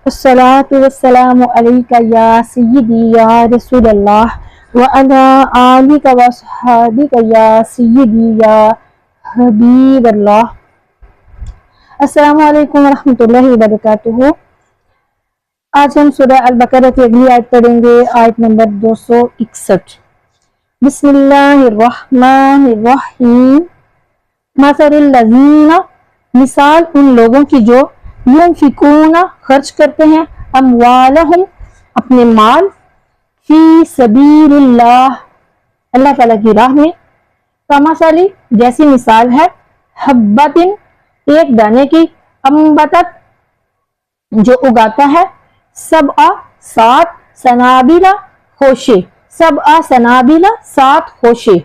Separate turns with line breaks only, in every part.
الصلاۃ والسلام علیک یا سیدی یا رسول اللہ وعلی آلک وصحابک یا سیدی یا حبیب اللہ۔ السلام علیکم ورحمۃ اللہ وبرکاتہ۔ آج ہم سورہ البقرہ کی اگلی آیت پڑھیں گے، آیت نمبر 261۔ بسم اللہ الرحمن الرحیم۔ مثل الذین، مثال ان لوگوں کی جو ينفقون خرچ کرتے ہیں، اموالہم اپنے مال، فی سبیل اللہ اللہ تعالیٰ کی راہ میں، کمثل جیسی مثال ہے، حبۃ ایک دانے کی، انبتت جو اگاتا ہے، سبع سات، سنابل خوشے، سبع سنابل سات خوشے،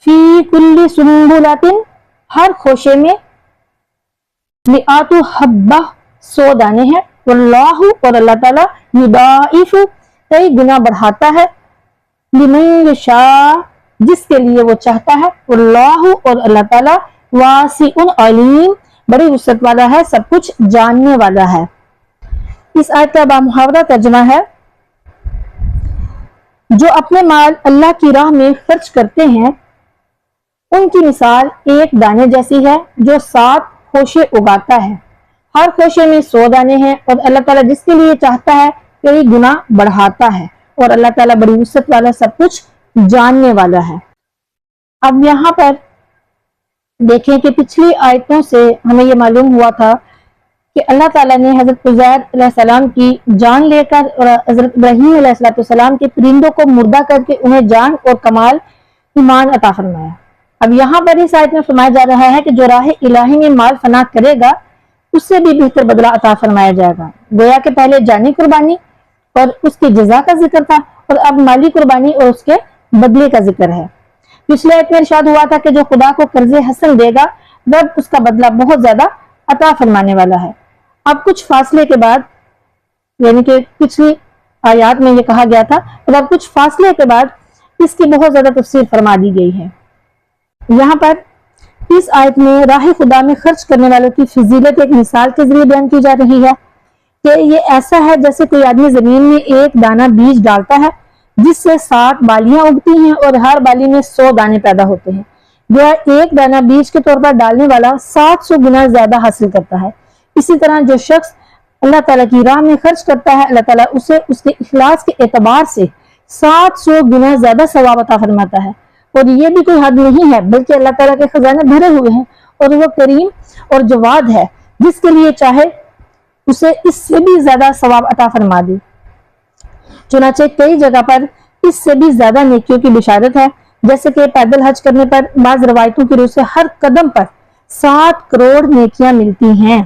فی کل سنبلۃ ہر خوشے میں، مئات حبہ 100 دانے ہیں، واللہ اور اللہ تعالیٰ یضاعف کئی گنا بڑھاتا ہے، لمن یشاء جس کے لیے وہ چاہتا ہے، واللہ اور اللہ تعالیٰ واسع علیم بڑی وسعت والا ہے، سب کچھ جاننے والا ہے۔ اس آیت کا بامحاورہ ترجمہ ہے، جو اپنے مال اللہ کی راہ میں خرچ کرتے ہیں ان کی مثال ایک دانے جیسی ہے جو 7 خوشے اگاتا ہے، ہر خوشے میں 100 دانے ہیں، اور اللہ تعالیٰ جس کے لیے چاہتا ہے کئی گنا بڑھاتا ہے، اور اللہ تعالیٰ بڑی وسعت والا سب کچھ جاننے والا ہے۔ اب یہاں پر دیکھیں کہ پچھلی آیتوں سے ہمیں یہ معلوم ہوا تھا کہ اللہ تعالیٰ نے حضرت عزیر علیہ السلام کی جان لے کر اور حضرت ابراہیم علیہ السلام کے پرندوں کو مردہ کر کے انہیں جان اور کمال ایمان عطا فرمایا۔ اب یہاں پر اس آیت میں فرمایا جا رہا ہے کہ جو راہ الہی میں مال فنا کرے گا اس سے بھی بہتر بدلہ عطا فرمایا جائے گا۔ گویا کہ پہلے جانی قربانی اور اس کی جزا کا ذکر تھا، اور اب مالی قربانی اور اس کے بدلے کا ذکر ہے۔ پچھلے آیت میں ارشاد ہوا تھا کہ جو خدا کو قرض حسن دے گا رب اس کا بدلہ بہت زیادہ عطا فرمانے والا ہے۔ اب کچھ فاصلے کے بعد، یعنی کہ پچھلی آیات میں یہ کہا گیا تھا، اور اب کچھ فاصلے کے بعد اس کی بہت زیادہ تفصیل فرما دی گئی ہے۔ یہاں پر اس آیت میں راہ خدا میں خرچ کرنے والوں کی فضیلت ایک مثال کے ذریعے بیان کی جا رہی ہے کہ یہ ایسا ہے جیسے کوئی آدمی زمین میں ایک دانہ بیج ڈالتا ہے جس سے 7 بالیاں اگتی ہیں اور ہر بالی میں 100 دانے پیدا ہوتے ہیں۔ جو ایک دانہ بیج کے طور پر ڈالنے والا 700 گنا زیادہ حاصل کرتا ہے۔ اسی طرح جو شخص اللہ تعالیٰ کی راہ میں خرچ کرتا ہے اللہ تعالیٰ اسے اس کے اخلاص کے اعتبار سے 700 گنا زیادہ ثواب عطا فرماتا ہے۔ اور یہ بھی کوئی حد نہیں ہے، بلکہ اللہ تعالیٰ کے خزانے بھرے ہوئے ہیں، اور وہ کریم اور جواد ہے، جس کے لیے چاہے اسے اس سے بھی زیادہ ثواب عطا فرما دے۔ چنانچہ کئی جگہ پر اس سے بھی زیادہ نیکیوں کی بشارت ہے، جیسے کہ پیدل حج کرنے پر بعض روایتوں کی روح سے ہر قدم پر 7 کروڑ نیکیاں ملتی ہیں۔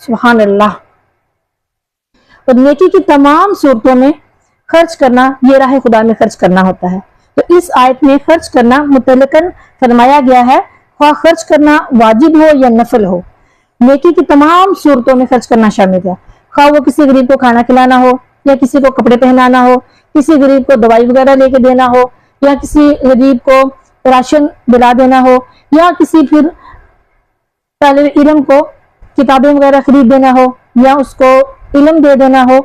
سبحان اللہ۔ اور نیکی کی تمام صورتوں میں خرچ کرنا یہ راہ خدا میں خرچ کرنا ہوتا ہے۔ تو اس آیت میں خرچ کرنا متعلقاً فرمایا گیا ہے، خواہ خرچ کرنا واجب ہو یا نفل ہو، نیکی کی تمام صورتوں میں خرچ کرنا شامل ہے، خواہ وہ کسی غریب کو کھانا کھلانا ہو، یا کسی کو کپڑے پہنانا ہو، کسی غریب کو دوائی وغیرہ لے کے دینا ہو، یا کسی غریب کو راشن دلا دینا ہو، یا کسی پھر طالب علم کو کتابیں وغیرہ خرید دینا ہو، یا اس کو علم دے دینا ہو،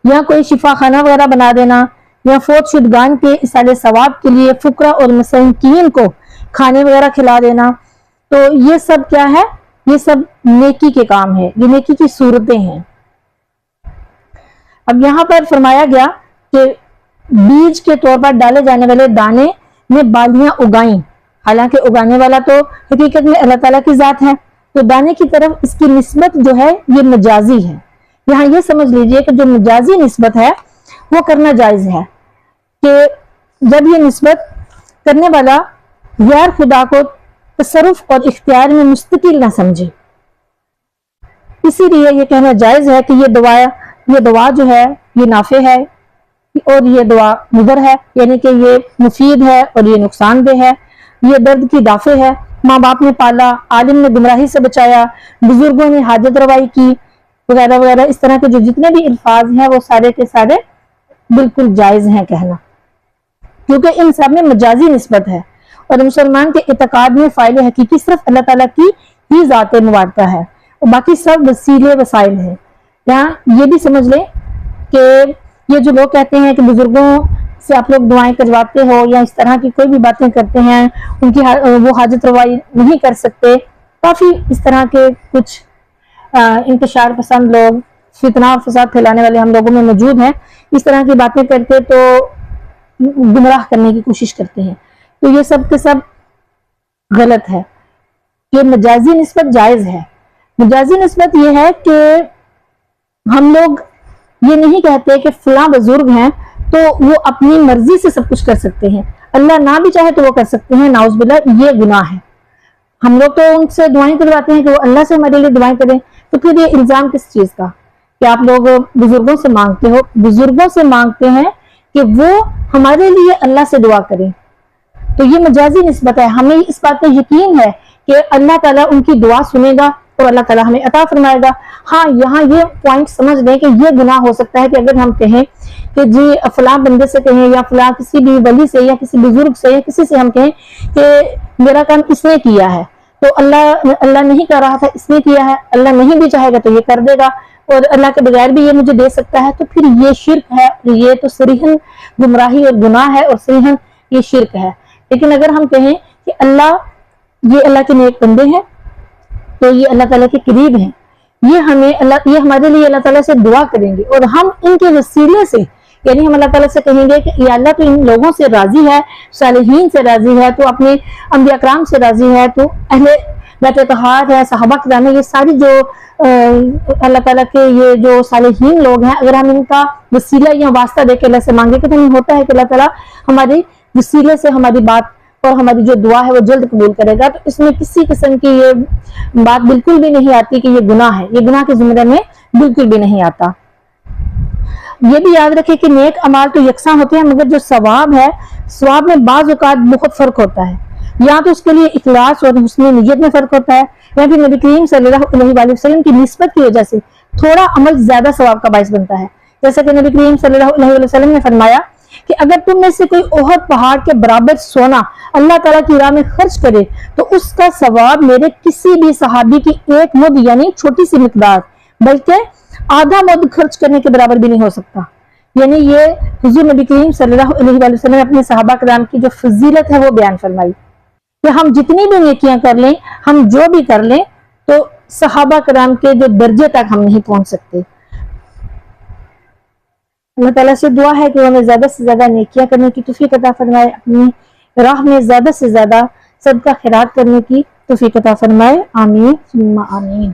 یا کوئی شفا خانہ وغیرہ بنا دینا، یا فوت شدگان کے اصالہ ثواب کے لیے فقراء اور مساکین کو کھانے وغیرہ کھلا دینا۔ تو یہ سب کیا ہے؟ یہ سب نیکی کے کام ہے، یہ نیکی کی صورتیں ہیں۔ اب یہاں پر فرمایا گیا کہ بیج کے طور پر ڈالے جانے والے دانے میں بالیاں اگائیں، حالانکہ اگانے والا تو حقیقت میں اللہ تعالیٰ کی ذات ہے، تو دانے کی طرف اس کی نسبت جو ہے یہ مجازی ہے۔ یہاں یہ سمجھ لیجئے کہ جو مجازی نسبت ہے وہ کرنا جائز ہے، کہ جب یہ نسبت کرنے والا غیر خدا کو تصرف اور اختیار میں مستقل نہ سمجھے، اسی لیے یہ کہنا جائز ہے کہ یہ دعا جو ہے یہ نافع ہے اور یہ دعا مضر ہے، یعنی کہ یہ مفید ہے اور یہ نقصان دہ ہے، یہ درد کی دافع ہے، ماں باپ نے پالا، عالم نے گمراہی سے بچایا، بزرگوں نے حاجت روائی کی، وغیرہ وغیرہ، اس طرح کے جو جتنے بھی الفاظ ہیں وہ سارے کے سارے بالکل جائز ہیں کہنا، کیونکہ ان سب میں مجازی نسبت ہے، اور مسلمان کے اعتقاد میں فاعل حقیقی صرف اللہ تعالیٰ کی ہی ذات مبارکہ ہے، اور باقی سب وسیلے وسائل ہیں۔ یہاں یہ بھی سمجھ لیں کہ یہ جو لوگ کہتے ہیں کہ بزرگوں سے آپ لوگ دعائیں کرواتے ہو یا اس طرح کی کوئی بھی باتیں کرتے ہیں، ان کی وہ حاجت روائی نہیں کر سکتے، کافی اس طرح کے کچھ انتشار پسند لوگ، فتنہ اور فساد پھیلانے والے ہم لوگوں میں موجود ہیں، اس طرح کی باتیں کرتے تو گمراہ کرنے کی کوشش کرتے ہیں۔ تو یہ سب کے سب غلط ہے۔ یہ مجازی نسبت جائز ہے۔ مجازی نسبت یہ ہے کہ ہم لوگ یہ نہیں کہتے کہ فلاں بزرگ ہیں تو وہ اپنی مرضی سے سب کچھ کر سکتے ہیں، اللہ نہ بھی چاہے تو وہ کر سکتے ہیں، نعوذ باللہ یہ گناہ ہے۔ ہم لوگ تو ان سے دعائیں کرواتے ہیں کہ وہ اللہ سے ہمارے لیے دعائیں کریں، تو پھر یہ الزام کس چیز کا کہ آپ لوگ بزرگوں سے مانگتے ہو؟ بزرگوں سے مانگتے ہیں کہ وہ ہمارے لیے اللہ سے دعا کریں، تو یہ مجازی نسبت ہے۔ ہمیں اس بات کا یقین ہے کہ اللہ تعالیٰ ان کی دعا سنے گا اور اللہ تعالیٰ ہمیں عطا فرمائے گا۔ ہاں یہاں یہ پوائنٹ سمجھ لیں کہ یہ گناہ ہو سکتا ہے کہ اگر ہم کہیں کہ جی فلاں بندے سے کہیں یا فلاں کسی بھی ولی سے یا کسی بزرگ سے یا کسی سے ہم کہیں کہ میرا کام اس نے کیا ہے، تو اللہ نہیں کر رہا تھا، اس نے کیا ہے، اللہ نہیں بھی چاہے گا تو یہ کر دے گا، اور اللہ کے بغیر بھی یہ مجھے دے سکتا ہے، تو پھر یہ شرک ہے، یہ تو صریحاً گمراہی اور گناہ ہے، اور صریحاً یہ شرک ہے۔ لیکن اگر ہم کہیں کہ یہ اللہ کے نیک بندے ہیں تو یہ اللہ تعالیٰ کے قریب ہیں، یہ ہمارے لیے اللہ تعالیٰ سے دعا کریں گے، اور ہم ان کے وسیلے سے یعنی ہم اللہ تعالیٰ سے کہیں گے کہ یا اللہ تو ان لوگوں سے راضی ہے، صالحین سے راضی ہے، تو اپنے انبیاء کرام سے راضی ہے، تو اہل بیت طہار ہے، صحابہ کرام ہے، یہ ساری جو اللہ تعالیٰ کے یہ جو صالحین لوگ ہیں، اگر ہم ان کا وسیلہ یا واسطہ دے کے اللہ سے مانگے کہ ہمیں ہوتا ہے کہ اللہ تعالیٰ ہمارے وسیلے سے ہماری بات اور ہماری جو دعا ہے وہ جلد قبول کرے گا، تو اس میں کسی قسم کی یہ بات بالکل بھی نہیں آتی کہ یہ گناہ ہے، یہ گناہ کے زمرے میں بالکل بھی نہیں آتا۔ یہ بھی یاد رکھے کہ نیک اعمال تو یکساں ہوتے ہیں، مگر جو ثواب ہے، ثواب میں بعض اوقات بہت فرق ہوتا ہے، یا تو اس کے لیے اخلاص اور حسن نیت میں فرق ہوتا ہے، یا پھر نبی کریم صلی اللہ علیہ وسلم کی نسبت کی وجہ سے تھوڑا عمل زیادہ ثواب کا باعث بنتا ہے۔ جیسا کہ نبی کریم صلی اللہ علیہ وسلم نے فرمایا کہ اگر تم میں سے کوئی احد پہاڑ کے برابر سونا اللہ تعالیٰ کی راہ میں خرچ کرے تو اس کا ثواب میرے کسی بھی صحابی کی ایک مد یعنی چھوٹی سی مقدار بلکہ آدھا مد خرچ کرنے کے برابر بھی نہیں ہو سکتا۔ یعنی یہ حضور نبی کریم صلی اللہ علیہ وسلم نے اپنے صحابہ کرام کی جو فضیلت ہے وہ بیان فرمائی کہ ہم جتنی بھی نیکیاں کر لیں، ہم جو بھی کر لیں، تو صحابہ کرام کے جو درجے تک ہم نہیں پہنچ سکتے۔ اللہ تعالیٰ سے دعا ہے کہ وہ ہمیں زیادہ سے زیادہ نیکیاں کرنے کی توفیق عطا فرمائے، اپنی راہ میں زیادہ سے زیادہ صدقہ خیرات کرنے کی توفیق عطا فرمائے، آمین ثم آمین۔